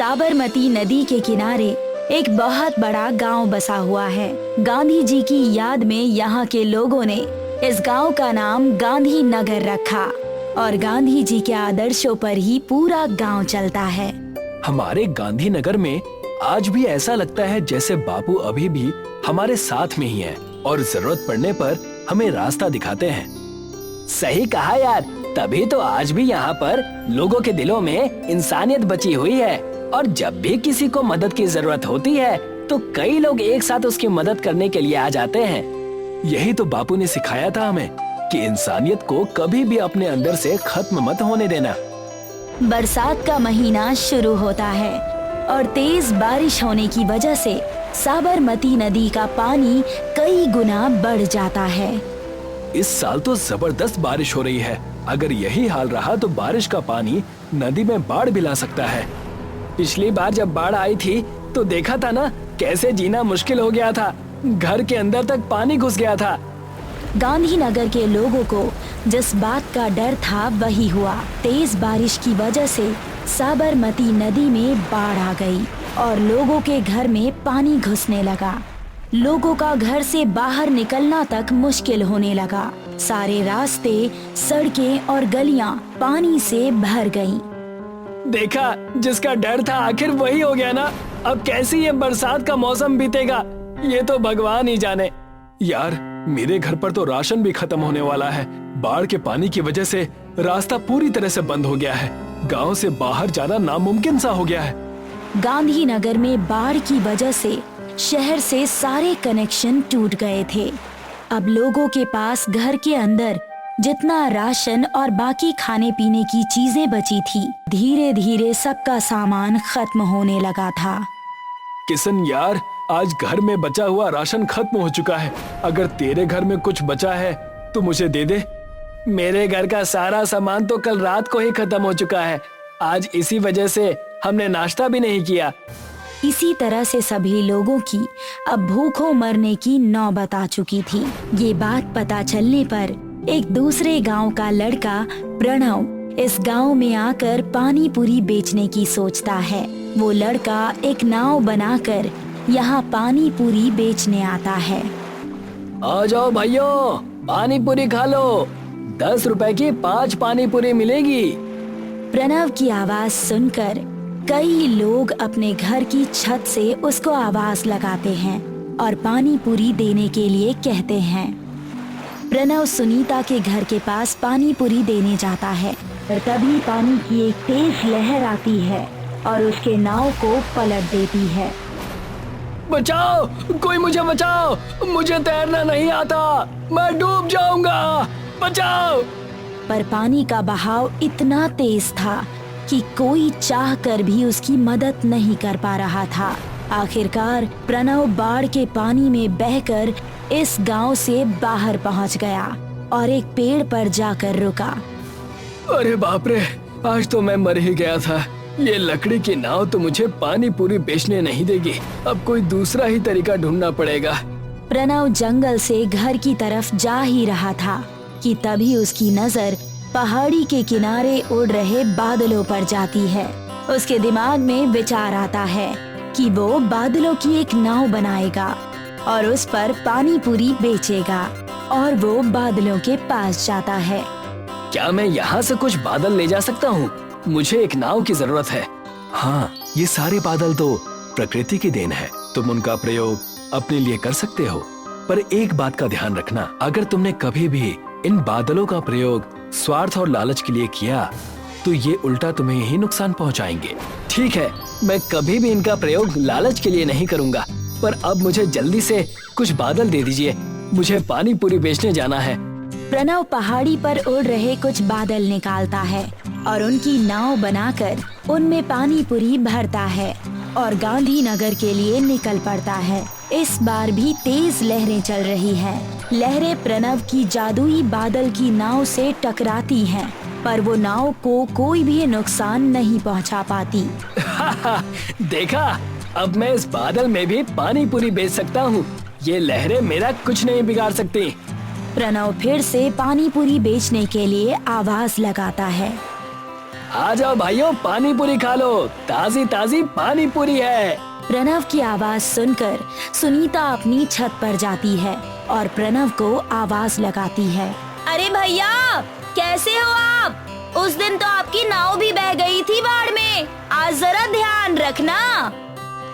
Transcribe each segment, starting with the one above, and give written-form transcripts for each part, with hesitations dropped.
साबरमती नदी के किनारे एक बहुत बड़ा गांव बसा हुआ है। गांधी जी की याद में यहाँ के लोगों ने इस गांव का नाम गांधी नगर रखा और गांधी जी के आदर्शों पर ही पूरा गांव चलता है। हमारे गांधीनगर में आज भी ऐसा लगता है जैसे बापू अभी भी हमारे साथ में ही है और जरूरत पड़ने पर हमें रास्ता दिखाते हैं। सही कहा यार, तभी तो आज भी यहाँ पर लोगों के दिलों में इंसानियत बची हुई है और जब भी किसी को मदद की जरूरत होती है तो कई लोग एक साथ उसकी मदद करने के लिए आ जाते हैं। यही तो बापू ने सिखाया था हमें कि इंसानियत को कभी भी अपने अंदर से खत्म मत होने देना। बरसात का महीना शुरू होता है और तेज बारिश होने की वजह से साबरमती नदी का पानी कई गुना बढ़ जाता है। इस साल तो जबरदस्त बारिश हो रही है। अगर यही हाल रहा तो बारिश का पानी नदी में बाढ़ भी ला सकता है। पिछली बार जब बाढ़ आई थी तो देखा था ना कैसे जीना मुश्किल हो गया था, घर के अंदर तक पानी घुस गया था। गांधीनगर के लोगों को जिस बात का डर था वही हुआ। तेज बारिश की वजह से साबरमती नदी में बाढ़ आ गई और लोगों के घर में पानी घुसने लगा। लोगों का घर से बाहर निकलना तक मुश्किल होने लगा। सारे रास्ते, सड़कें और गलियां पानी से भर गईं। देखा, जिसका डर था आखिर वही हो गया ना। अब कैसी ये बरसात का मौसम बीतेगा ये तो भगवान ही जाने। यार, मेरे घर पर तो राशन भी खत्म होने वाला है। बाढ़ के पानी की वजह से रास्ता पूरी तरह से बंद हो गया है। गांव से बाहर जाना नामुमकिन सा हो गया है। गांधीनगर में बाढ़ की वजह से शहर से सारे कनेक्शन टूट गए थे। अब लोगों के पास घर के अंदर जितना राशन और बाकी खाने पीने की चीजें बची थी, धीरे धीरे सबका सामान खत्म होने लगा था। किशन यार, आज घर में बचा हुआ राशन खत्म हो चुका है। अगर तेरे घर में कुछ बचा है तो मुझे दे दे। मेरे घर का सारा सामान तो कल रात को ही खत्म हो चुका है। आज इसी वजह से हमने नाश्ता भी नहीं किया। इसी तरह से सभी लोगों की अब भूखों मरने की नौबत आ चुकी थी। ये बात पता चलने पर एक दूसरे गांव का लड़का प्रणव इस गांव में आकर पानी पूरी बेचने की सोचता है। वो लड़का एक नाव बनाकर यहाँ पानी पूरी बेचने आता है। आ जाओ भाइयों, पानी पूरी खा लो। 10 रुपए की 5 पानी पूरी मिलेगी। प्रणव की आवाज सुनकर कई लोग अपने घर की छत से उसको आवाज लगाते हैं और पानी पूरी देने के लिए कहते हैं। प्रणव सुनीता के घर के पास पानी पूरी देने जाता है और तभी पानी की एक तेज लहर आती है और उसके नाव को पलट देती है। बचाओ, कोई मुझे बचाओ, मुझे तैरना नहीं आता, मैं डूब जाऊंगा, बचाओ। पर पानी का बहाव इतना तेज था कि कोई चाहकर भी उसकी मदद नहीं कर पा रहा था। आखिरकार प्रणव बाढ़ के पानी में बहकर इस गांव से बाहर पहुंच गया और एक पेड़ पर जाकर रुका। अरे बाप रे, आज तो मैं मर ही गया था। ये लकड़ी की नाव तो मुझे पानी पूरी बेचने नहीं देगी। अब कोई दूसरा ही तरीका ढूंढना पड़ेगा। प्रणव जंगल से घर की तरफ जा ही रहा था कि तभी उसकी नजर पहाड़ी के किनारे उड़ रहे बादलों पर जाती है। उसके दिमाग में विचार आता है कि वो बादलों की एक नाव बनाएगा और उस पर पानी पूरी बेचेगा और वो बादलों के पास जाता है। क्या मैं यहाँ से कुछ बादल ले जा सकता हूँ? मुझे एक नाव की जरूरत है। हाँ, ये सारे बादल तो प्रकृति की देन है। तुम उनका प्रयोग अपने लिए कर सकते हो, पर एक बात का ध्यान रखना, अगर तुमने कभी भी इन बादलों का प्रयोग स्वार्थ और लालच के लिए किया तो ये उल्टा तुम्हें ही नुकसान पहुंचाएंगे। ठीक है, मैं कभी भी इनका प्रयोग लालच के लिए नहीं करूंगा, पर अब मुझे जल्दी से कुछ बादल दे दीजिए। मुझे पानी पूरी बेचने जाना है। प्रणव पहाड़ी पर उड़ रहे कुछ बादल निकालता है और उनकी नाव बनाकर उनमें पानी पूरी भरता है और गांधीनगर के लिए निकल पड़ता है। इस बार भी तेज लहरें चल रही हैं। लहरें प्रणव की जादुई बादल की नाव से टकराती हैं, पर वो नाव को कोई भी नुकसान नहीं पहुंचा पाती। देखा, अब मैं इस बादल में भी पानी पूरी बेच सकता हूँ। ये लहरें मेरा कुछ नहीं बिगाड़ सकती। प्रणव फिर से पानी पूरी बेचने के लिए आवाज लगाता है। आ जाओ भाइयों, पानी पूरी खा लो, ताजी ताजी पानी पूरी है। प्रणव की आवाज सुनकर सुनीता अपनी छत पर जाती है और प्रणव को आवाज लगाती है। अरे भैया, कैसे हो आप? उस दिन तो आपकी नाव भी बह गई थी बाढ़ में, आज जरा ध्यान रखना।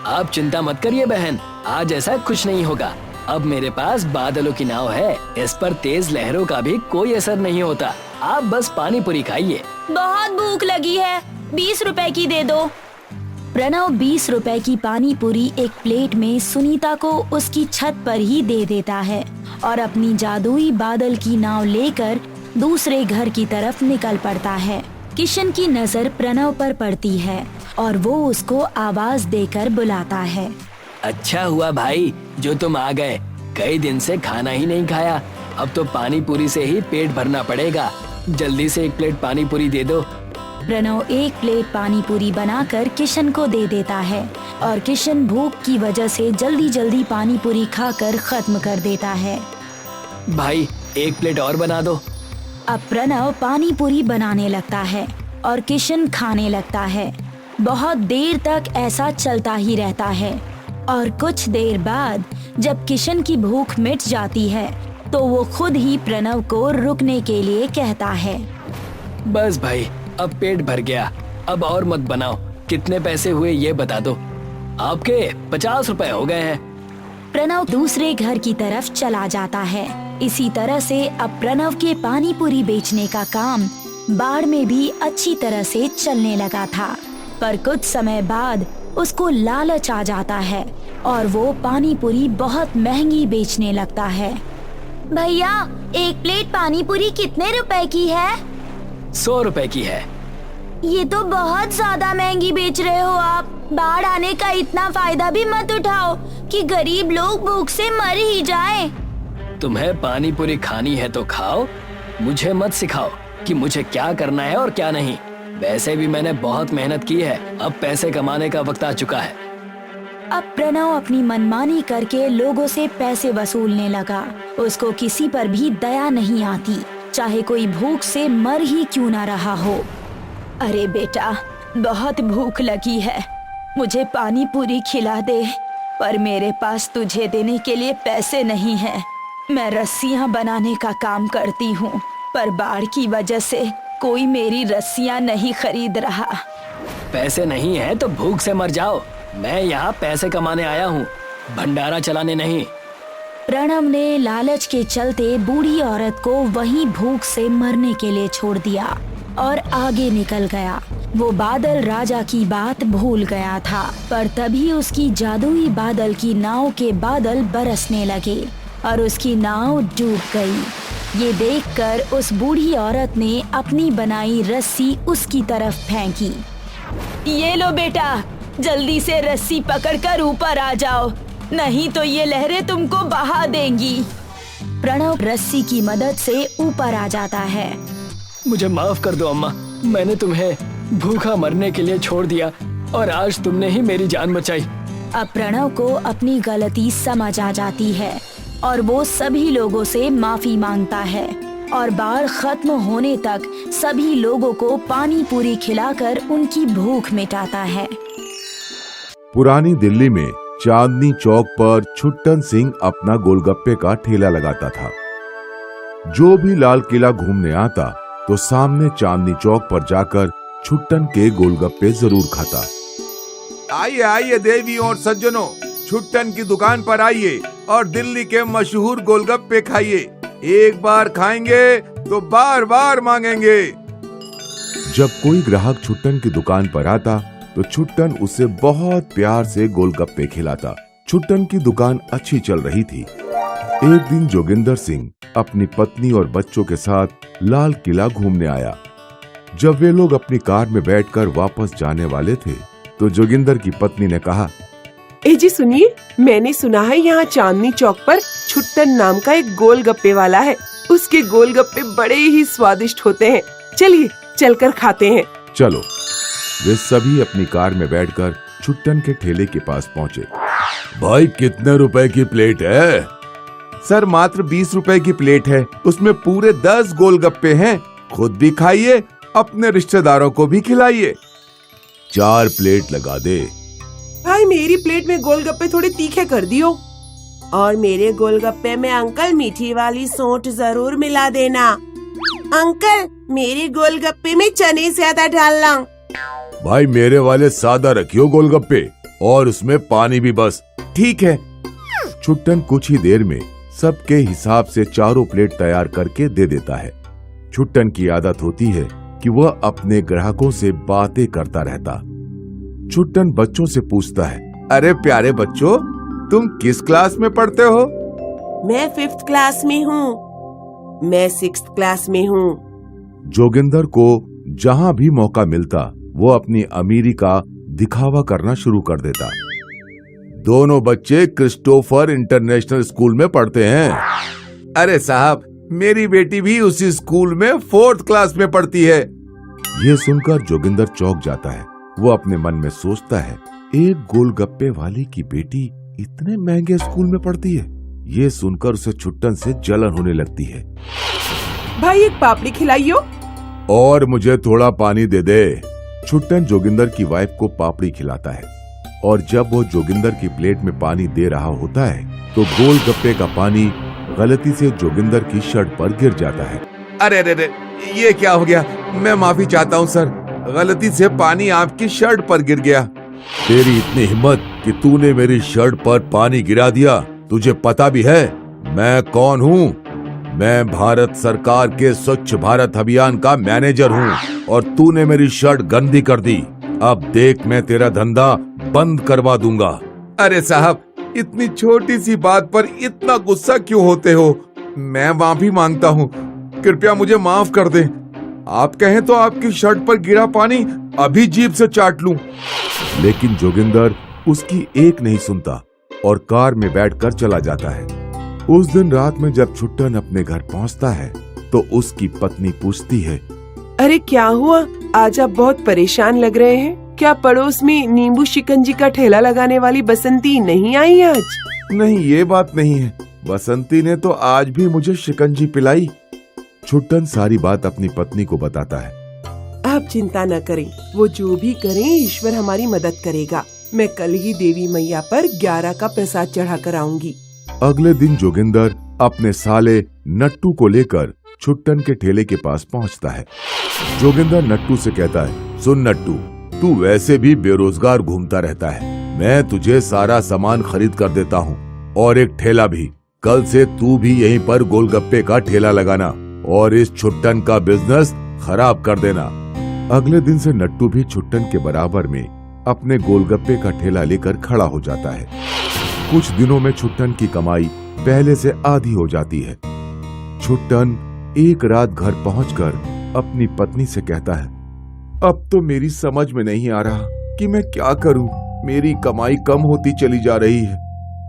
आप चिंता मत करिए बहन, आज ऐसा कुछ नहीं होगा। अब मेरे पास बादलों की नाव है, इस पर तेज लहरों का भी कोई असर नहीं होता। आप बस पानी पूरी खाइए। बहुत भूख लगी है, 20 रुपए की दे दो। प्रणव 20 रुपए की पानी पूरी एक प्लेट में सुनीता को उसकी छत पर ही दे देता है और अपनी जादुई बादल की नाव लेकर दूसरे घर की तरफ निकल पड़ता है। किशन की नजर प्रणव पर पड़ती है और वो उसको आवाज देकर बुलाता है। अच्छा हुआ भाई जो तुम आ गए, कई दिन से खाना ही नहीं खाया। अब तो पानी पूरी से ही पेट भरना पड़ेगा। जल्दी से एक प्लेट पानी पूरी दे दो। प्रणव एक प्लेट पानी पूरी बनाकर किशन को दे देता है और किशन भूख की वजह से जल्दी जल्दी पानी पूरी खाकर खत्म कर देता है। भाई एक प्लेट और बना दो। अब प्रणव पानी पूरी बनाने लगता है और किशन खाने लगता है। बहुत देर तक ऐसा चलता ही रहता है और कुछ देर बाद जब किशन की भूख मिट जाती है तो वो खुद ही प्रणव को रुकने के लिए कहता है। बस भाई, अब पेट भर गया, अब और मत बनाओ। कितने पैसे हुए ये बता दो। आपके 50 रुपए हो गए हैं। प्रणव दूसरे घर की तरफ चला जाता है। इसी तरह से अब प्रणव के पानी पूरी बेचने का काम बाढ़ में भी अच्छी तरह से चलने लगा था। पर कुछ समय बाद उसको लालच आ जाता है और वो पानी पूरी बहुत महंगी बेचने लगता है। भैया, एक प्लेट पानी पूरी कितने रुपए की है? 100 रुपए की है। ये तो बहुत ज्यादा महंगी बेच रहे हो आप। बाढ़ आने का इतना फायदा भी मत उठाओ कि गरीब लोग भूख से मर ही जाएं। तुम्हें पानी पूरी खानी है तो खाओ, मुझे मत सिखाओ कि मुझे क्या करना है और क्या नहीं। वैसे भी मैंने बहुत मेहनत की है, अब पैसे कमाने का वक्त आ चुका है। अब प्रणव अपनी मनमानी करके लोगों से पैसे वसूलने लगा। उसको किसी पर भी दया नहीं आती, चाहे कोई भूख से मर ही क्यों ना रहा हो। अरे बेटा, बहुत भूख लगी है, मुझे पानी पूरी खिला दे। पर मेरे पास तुझे देने के लिए पैसे नहीं हैं। मैं रस्सियां बनाने का काम करती हूँ, पर बाढ़ की वजह से कोई मेरी रस्सियां नहीं खरीद रहा। पैसे नहीं है तो भूख से मर जाओ। मैं यहाँ पैसे कमाने आया हूँ, भंडारा चलाने नहीं। प्रणव ने लालच के चलते बूढ़ी औरत को वहीं भूख से मरने के लिए छोड़ दिया और आगे निकल गया। वो बादल राजा की बात भूल गया था, पर तभी उसकी जादुई बादल की नाव के बादल बरसने लगे और उसकी नाव डूब गई। ये देखकर उस बूढ़ी औरत ने अपनी बनाई रस्सी उसकी तरफ फेंकी। ये लो बेटा, जल्दी से रस्सी पकड़कर ऊपर आ जाओ, नहीं तो ये लहरें तुमको बहा देंगी। प्रणव रस्सी की मदद से ऊपर आ जाता है। मुझे माफ कर दो अम्मा, मैंने तुम्हें भूखा मरने के लिए छोड़ दिया और आज तुमने ही मेरी जान बचाई। अब प्रणव को अपनी गलती समझ आ जाती है और वो सभी लोगों से माफी मांगता है और बाढ़ खत्म होने तक सभी लोगों को पानी पूरी खिलाकर उनकी भूख मिटाता है। पुरानी दिल्ली में चांदनी चौक पर छुट्टन सिंह अपना गोलगप्पे का ठेला लगाता था। जो भी लाल किला घूमने आता तो सामने चांदनी चौक पर जाकर छुट्टन के गोलगप्पे जरूर खाता। आइए आइए देवियों और सज्जनों, छुट्टन की दुकान पर आइए और दिल्ली के मशहूर गोलगप्पे खाइए। एक बार खाएंगे तो बार बार मांगेंगे। जब कोई ग्राहक छुट्टन की दुकान पर आता तो छुट्टन उसे बहुत प्यार से गोलगप्पे खिलाता। छुट्टन की दुकान अच्छी चल रही थी। एक दिन जोगिंदर सिंह अपनी पत्नी और बच्चों के साथ लाल किला घूमने आया। जब वे लोग अपनी कार में बैठकर वापस जाने वाले थे तो जोगिंदर की पत्नी ने कहा, ए जी सुनिए, मैंने सुना है यहाँ चांदनी चौक पर छुट्टन नाम का एक गोलगप्पे वाला है। उसके गोलगप्पे बड़े ही स्वादिष्ट होते हैं, चलिए चलकर खाते हैं। चलो। वे सभी अपनी कार में बैठकर छुट्टन के ठेले के पास पहुँचे। भाई कितने रुपए की प्लेट है? सर मात्र 20 रुपए की प्लेट है, उसमें पूरे 10 गोलगप्पे हैं। खुद भी खाइए अपने रिश्तेदारों को भी खिलाइए। 4 प्लेट लगा दे। भाई मेरी प्लेट में गोलगप्पे थोड़े तीखे कर दियो। और मेरे गोलगप्पे में अंकल मीठी वाली सोंठ जरूर मिला देना। अंकल मेरे गोलगप्पे में चने ज्यादा डालना। भाई मेरे वाले सादा रखियो गोलगप्पे, और उसमें पानी भी बस। ठीक है। छुट्टन कुछ ही देर में सबके हिसाब से 4 प्लेट तैयार करके दे देता है। छुट्टन की आदत होती है कि वह अपने ग्राहकों से बातें करता रहता। छुट्टन बच्चों से पूछता है, अरे प्यारे बच्चों, तुम किस क्लास में पढ़ते हो? मैं 5th क्लास में हूँ। मैं 6th क्लास में हूँ। जोगिंदर को जहाँ भी मौका मिलता वो अपनी अमीरी का दिखावा करना शुरू कर देता। दोनों बच्चे क्रिस्टोफर इंटरनेशनल स्कूल में पढ़ते हैं। अरे साहब, मेरी बेटी भी उसी स्कूल में 4th क्लास में पढ़ती है। ये सुनकर जोगिंदर चौंक जाता है। वो अपने मन में सोचता है, एक गोलगप्पे वाले की बेटी इतने महंगे स्कूल में पढ़ती है। ये सुनकर उसे छुट्टन से जलन होने लगती है। भाई एक पापड़ी खिलाइयो। और मुझे थोड़ा पानी दे दे। छुट्टन जोगिंदर की वाइफ को पापड़ी खिलाता है, और जब वो जोगिंदर की प्लेट में पानी दे रहा होता है तो गोलगप्पे का पानी गलती से जोगिंदर की शर्ट पर गिर जाता है। अरे अरे अरे, ये क्या हो गया? मैं माफी चाहता हूँ सर, गलती से पानी आपकी शर्ट पर गिर गया। तेरी इतनी हिम्मत कि तूने मेरी शर्ट पर पानी गिरा दिया। तुझे पता भी है मैं कौन हूँ? मैं भारत सरकार के स्वच्छ भारत अभियान का मैनेजर हूँ, और तूने मेरी शर्ट गंदी कर दी। अब देख, मैं तेरा धंधा बंद करवा दूंगा। अरे साहब, इतनी छोटी सी बात पर इतना गुस्सा क्यों होते हो? मैं माफी मांगता हूँ, कृपया मुझे माफ कर दें। आप कहें तो आपकी शर्ट पर गिरा पानी अभी जीभ से चाट लूं। लेकिन जोगिंदर उसकी एक नहीं सुनता और कार में बैठकर चला जाता है। उस दिन रात में जब छुट्टन अपने घर पहुंचता है तो उसकी पत्नी पूछती है, अरे क्या हुआ? आज आप बहुत परेशान लग रहे हैं। क्या पड़ोस में नींबू शिकंजी का ठेला लगाने वाली बसंती नहीं आई आज? नहीं, ये बात नहीं है। बसंती ने तो आज भी मुझे शिकंजी पिलाई। छुट्टन सारी बात अपनी पत्नी को बताता है। आप चिंता न करें, वो जो भी करें ईश्वर हमारी मदद करेगा। मैं कल ही देवी मैया पर 11 का प्रसाद चढ़ा कर आऊंगी। अगले दिन जोगिंदर अपने साले नट्टू को लेकर छुट्टन के ठेले के पास पहुंचता है। जोगिंदर नट्टू से कहता है, सुन नट्टू, तू वैसे भी बेरोजगार घूमता रहता है। मैं तुझे सारा सामान खरीद कर देता हूँ, और एक ठेला भी। कल से तू भी यहीं पर गोलगप्पे का ठेला लगाना और इस छुट्टन का बिजनेस खराब कर देना। अगले दिन से नट्टू भी छुट्टन के बराबर में अपने गोलगप्पे का ठेला लेकर खड़ा हो जाता है। कुछ दिनों में छुट्टन की कमाई पहले से आधी हो जाती है। छुट्टन एक रात घर पहुंचकर अपनी पत्नी से कहता है, अब तो मेरी समझ में नहीं आ रहा कि मैं क्या करूं। मेरी कमाई कम होती चली जा रही है।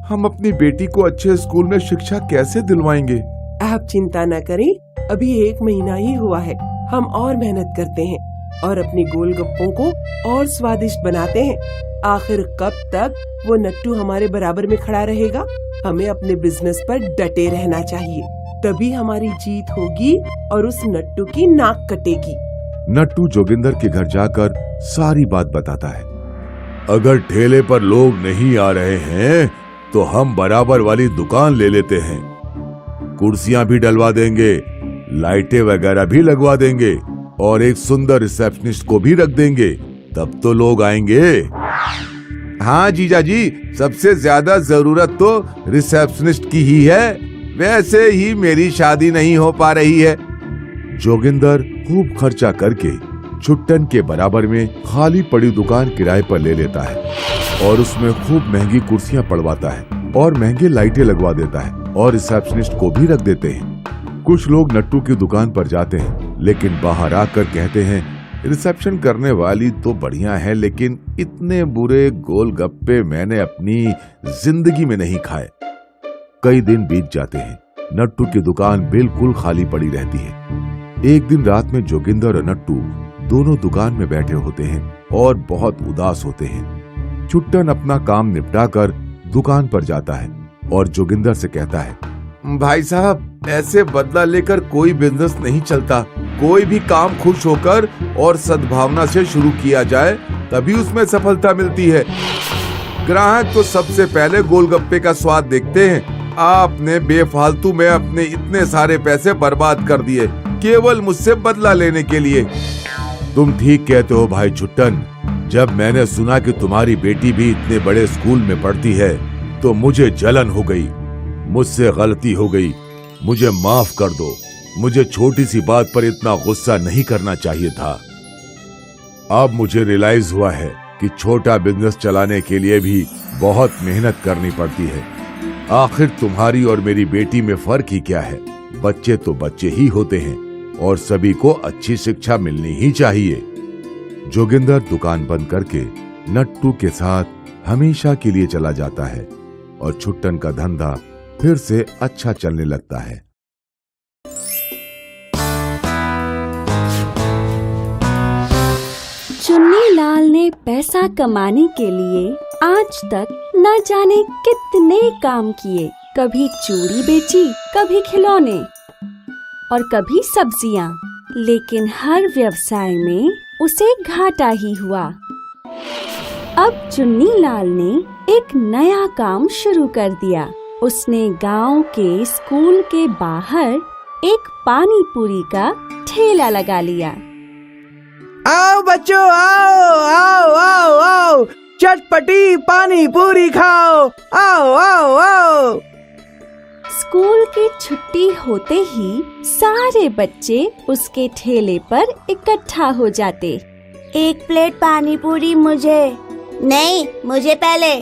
हम अपनी बेटी को अच्छे स्कूल में शिक्षा कैसे दिलवाएंगे? आप चिंता न करें, अभी 1 महीना ही हुआ है। हम और मेहनत करते हैं और अपने गोलगप्पों को और स्वादिष्ट बनाते हैं। आखिर कब तक वो नट्टू हमारे बराबर में खड़ा रहेगा? हमें अपने बिजनेस पर डटे रहना चाहिए, तभी हमारी जीत होगी और उस नट्टू की नाक कटेगी। नट्टू जोगिंदर के घर जाकर सारी बात बताता है। अगर ठेले पर लोग नहीं आ रहे हैं तो हम बराबर वाली दुकान ले लेते हैं। कुर्सियां भी डलवा देंगे, लाइटें वगैरह भी लगवा देंगे, और एक सुंदर रिसेप्शनिस्ट को भी रख देंगे। तब तो लोग आएंगे। हाँ जीजा जी, सबसे ज्यादा जरूरत तो रिसेप्शनिस्ट की ही है। वैसे ही मेरी शादी नहीं हो पा रही है। जोगिंदर खूब खर्चा करके छुट्टन के बराबर में खाली पड़ी दुकान किराए पर ले लेता है और उसमें खूब महंगी कुर्सियां पड़वाता है और महंगी लाइटें लगवा देता है और रिसेप्शनिस्ट को भी रख देते हैं। कुछ लोग नट्टू की दुकान पर जाते हैं, लेकिन बाहर आकर कहते हैं, रिसेप्शन करने वाली तो बढ़िया है, लेकिन इतने बुरे गोलगप्पे मैंने अपनी जिंदगी में नहीं खाए। कई दिन बीत जाते हैं, नट्टू की दुकान बिल्कुल खाली पड़ी रहती है। एक दिन रात में जोगिंदर और नट्टू दोनों दुकान में बैठे होते हैं और बहुत उदास होते हैं। छुट्टन अपना काम निपटाकर दुकान पर जाता है और जोगिंदर से कहता है, भाई साहब, ऐसे बदला लेकर कोई बिजनेस नहीं चलता। कोई भी काम खुश होकर और सद्भावना से शुरू किया जाए तभी उसमें सफलता मिलती है। ग्राहक तो सबसे पहले गोलगप्पे का स्वाद देखते हैं। आपने बेफालतू में अपने इतने सारे पैसे बर्बाद कर दिए केवल मुझसे बदला लेने के लिए। तुम ठीक कहते हो भाई छुट्टन। जब मैंने सुना कि तुम्हारी बेटी भी इतने बड़े स्कूल में पढ़ती है तो मुझे जलन हो गई। मुझसे गलती हो गई, मुझे माफ कर दो। मुझे छोटी सी बात पर इतना गुस्सा नहीं करना चाहिए था। अब मुझे रियलाइज हुआ है कि छोटा बिजनेस चलाने के लिए भी बहुत मेहनत करनी पड़ती है। आखिर तुम्हारी और मेरी बेटी में फर्क ही क्या है? बच्चे तो बच्चे ही होते हैं और सभी को अच्छी शिक्षा मिलनी ही चाहिए। जोगिंदर दुकान बंद करके नट्टू के साथ हमेशा के लिए चला जाता है और छुट्टन का धंधा फिर से अच्छा चलने लगता है। चुन्नीलाल ने पैसा कमाने के लिए आज तक न जाने कितने काम किए। कभी चूड़ी बेची, कभी खिलौने और कभी सब्जियां, लेकिन हर व्यवसाय में उसे घाटा ही हुआ। अब चुन्नीलाल ने एक नया काम शुरू कर दिया। उसने गांव के स्कूल के बाहर एक पानी पूरी का ठेला लगा लिया। आओ बच्चों, आओ आओ आओ आओ, चटपटी पानी पूरी खाओ, आओ आओ आओ। स्कूल की छुट्टी होते ही सारे बच्चे उसके ठेले पर इकट्ठा हो जाते। एक प्लेट पानी पूरी मुझे। नहीं, मुझे पहले।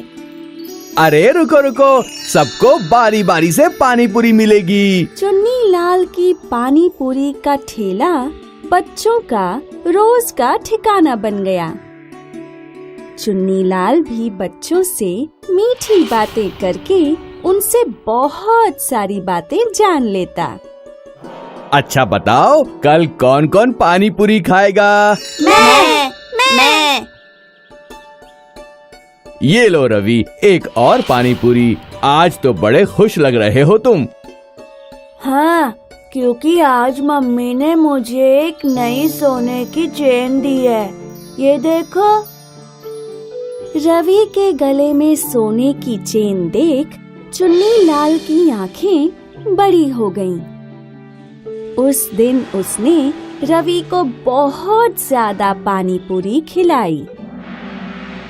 अरे रुको रुको, सबको बारी बारी से पानी पूरी मिलेगी। चुन्नीलाल की पानी पूरी का ठेला बच्चों का रोज का ठिकाना बन गया। चुन्नीलाल भी बच्चों से मीठी बातें करके उनसे बहुत सारी बातें जान लेता। अच्छा बताओ, कल कौन कौन पानी पूरी खाएगा? मैं। ये लो रवि, एक और पानी पूरी। आज तो बड़े खुश लग रहे हो तुम। हाँ, क्योंकि आज मम्मी ने मुझे एक नई सोने की चेन दी है। ये देखो। रवि के गले में सोने की चेन देख चुन्नीलाल की आंखें बड़ी हो गईं। उस दिन उसने रवि को बहुत ज्यादा पानी पूरी खिलाई।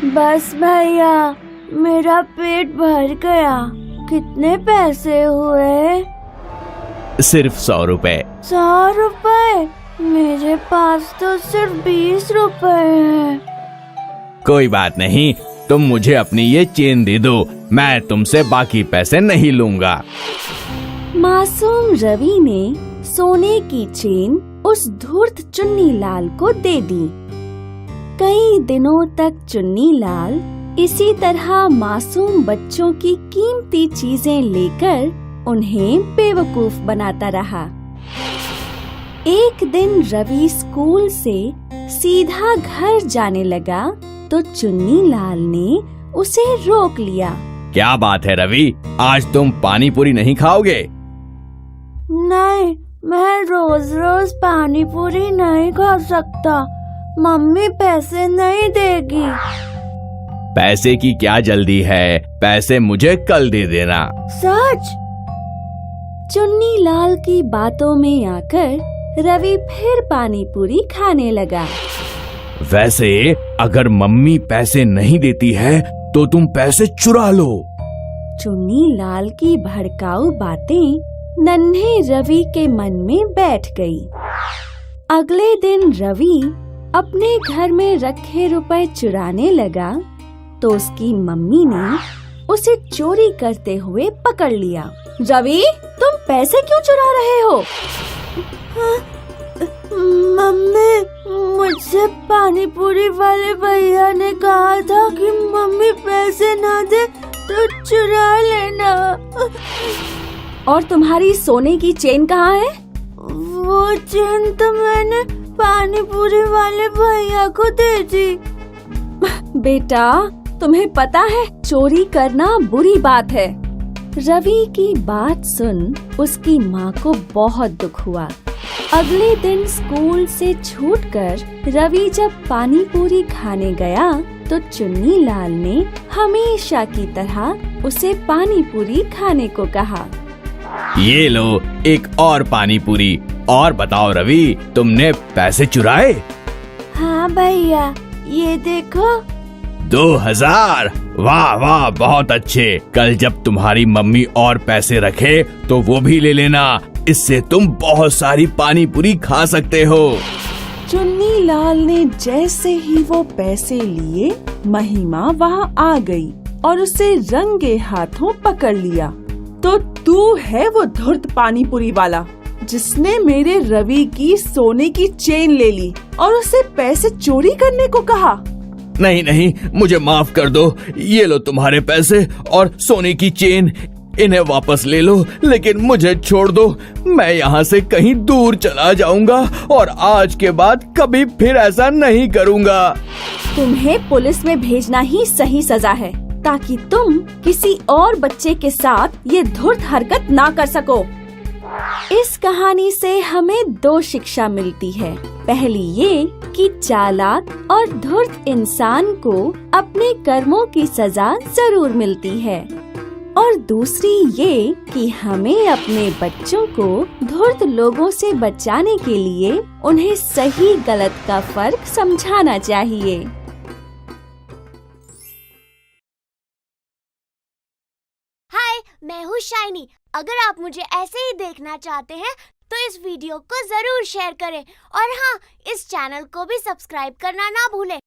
बस भैया, मेरा पेट भर गया। कितने पैसे हुए? सिर्फ 100 रुपए। 100 रुपए? मेरे पास तो सिर्फ 20 रुपए हैं। कोई बात नहीं, तुम मुझे अपनी ये चेन दे दो, मैं तुमसे बाकी पैसे नहीं लूंगा। मासूम रवि ने सोने की चेन उस धूर्त चुन्नीलाल को दे दी। कई दिनों तक चुन्नीलाल इसी तरह मासूम बच्चों की कीमती चीजें लेकर उन्हें बेवकूफ बनाता रहा। एक दिन रवि स्कूल से सीधा घर जाने लगा तो चुन्नीलाल ने उसे रोक लिया। क्या बात है रवि, आज तुम पानी पूरी नहीं खाओगे? नहीं, मैं रोज रोज पानी पूरी नहीं खा सकता। मम्मी पैसे नहीं देगी। पैसे की क्या जल्दी है, पैसे मुझे कल दे देना। सच? चुन्नीलाल की बातों में आकर रवि फिर पानी पूरी खाने लगा। वैसे अगर मम्मी पैसे नहीं देती है तो तुम पैसे चुरा लो। चुन्नीलाल की भड़काऊ बातें नन्हे रवि के मन में बैठ गई। अगले दिन रवि अपने घर में रखे रुपए चुराने लगा तो उसकी मम्मी ने उसे चोरी करते हुए पकड़ लिया। रवि, तुम पैसे क्यों चुरा रहे हो? मम्मी, मुझसे पानी पूरी वाले भैया ने कहा था कि मम्मी पैसे ना दे तो चुरा लेना। और तुम्हारी सोने की चेन कहाँ है? वो चेन तो मैंने पानी पूरी वाले भैया को दे दी। बेटा, तुम्हें पता है चोरी करना बुरी बात है। रवि की बात सुन उसकी माँ को बहुत दुख हुआ। अगले दिन स्कूल से छूटकर रवि जब पानी पूरी खाने गया तो चुन्नी लाल ने हमेशा की तरह उसे पानी पूरी खाने को कहा। ये लो एक और पानी पूरी। और बताओ रवि, तुमने पैसे चुराए? हाँ भैया, ये देखो। 2000। वाह वाह, बहुत अच्छे। कल जब तुम्हारी मम्मी और पैसे रखे तो वो भी ले लेना, इससे तुम बहुत सारी पानी पूरी खा सकते हो। चुन्नी लाल ने जैसे ही वो पैसे लिए, महिमा वहाँ आ गई और उसे रंगे हाथों पकड़ लिया। तो तू है वो धूर्त पानी पूरी वाला जिसने मेरे रवि की सोने की चेन ले ली और उसे पैसे चोरी करने को कहा। नहीं नहीं, मुझे माफ कर दो। ये लो तुम्हारे पैसे और सोने की चेन, इन्हें वापस ले लो, लेकिन मुझे छोड़ दो। मैं यहाँ से कहीं दूर चला जाऊंगा और आज के बाद कभी फिर ऐसा नहीं करूँगा। तुम्हें पुलिस में भेजना ही सही सजा है, ताकि तुम किसी और बच्चे के साथ ये धूर्त हरकत ना कर सको। इस कहानी से हमें 2 शिक्षा मिलती है। पहली ये कि चालाक और धूर्त इंसान को अपने कर्मों की सजा जरूर मिलती है, और दूसरी ये कि हमें अपने बच्चों को धूर्त लोगों से बचाने के लिए उन्हें सही गलत का फर्क समझाना चाहिए। हाय, मैं हूँ शाइनी। अगर आप मुझे ऐसे ही देखना चाहते हैं तो इस वीडियो को जरूर शेयर करें, और हाँ, इस चैनल को भी सब्सक्राइब करना ना भूलें